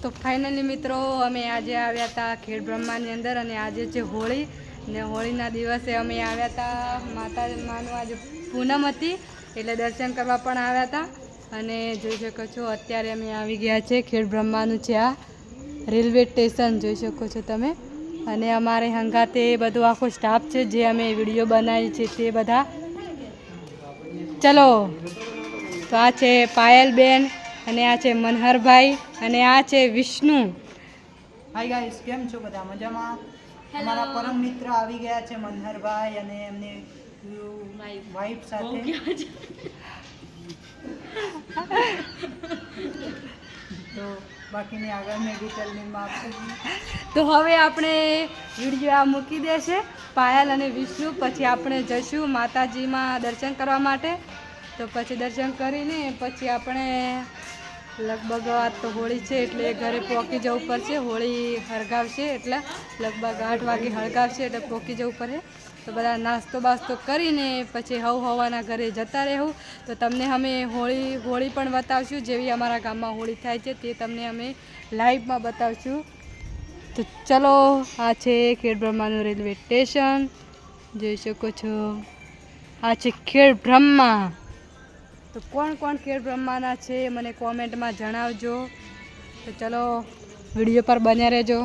તો ફાઇનલી મિત્રો અમે આજે આવ્યા હતા ખેડ બ્રહ્માની અંદર અને આજે છે હોળી ને હોળીના દિવસે અમે આવ્યા હતા માતાજીનું આજે પૂનમ હતી એટલે દર્શન કરવા પણ આવ્યા હતા અને જોઈ શકો છો અત્યારે અમે આવી ગયા છે ખેડ બ્રહ્માનું છે આ રેલવે સ્ટેશન જોઈ શકો છો તમે અને અમારે હંગાતે બધું આખો સ્ટાફ છે જે અમે વિડીયો બનાવી છે તે બધા ચલો તો આ છે પાયલબેન અને આ છે મનહરભાઈ અને આ છે વિષ્ણુ. હાય ગાઈસ, કેમ છો બધા? મજામાં? અમારા પરમ મિત્ર આવી ગયા છે મનહરભાઈ અને એમની વાઈફ સાથે. તો બાકીની આગળની ડિટેલની આપશે. તો હવે આપણે વિડીયો આ મૂકી દેશે પાયલ અને વિષ્ણુ, પછી આપણે જઈશું માતાજીમાં દર્શન કરવા માટે. તો પછી દર્શન કરીને પછી આપણે લગભગ આ તો હોળી છે એટલે ઘરે પહોંચી જવું પડશે. હોળી હળગાવશે એટલે લગભગ 8 વાગે હળગાવશે એટલે પહોંચી જવું પડે. તો બધા નાસ્તો બાસ્તો કરીને પછી હવાના ઘરે જતા રહેવું. તો તમને અમે હોળી પણ બતાવશું, જેવી અમારા ગામમાં હોળી થાય છે તે તમને અમે લાઈવમાં બતાવશું. તો ચલો, આ છે ખેડ બ્રહ્માનું રેલવે સ્ટેશન જોઈ શકો છો. આ છે ખેડ બ્રહ્મા. તો કોણ કોણ ખેડ બ્રહ્માના છે મને કોમેન્ટમાં જણાવજો. તો ચલો વિડીયો પર બન્યા રહેજો.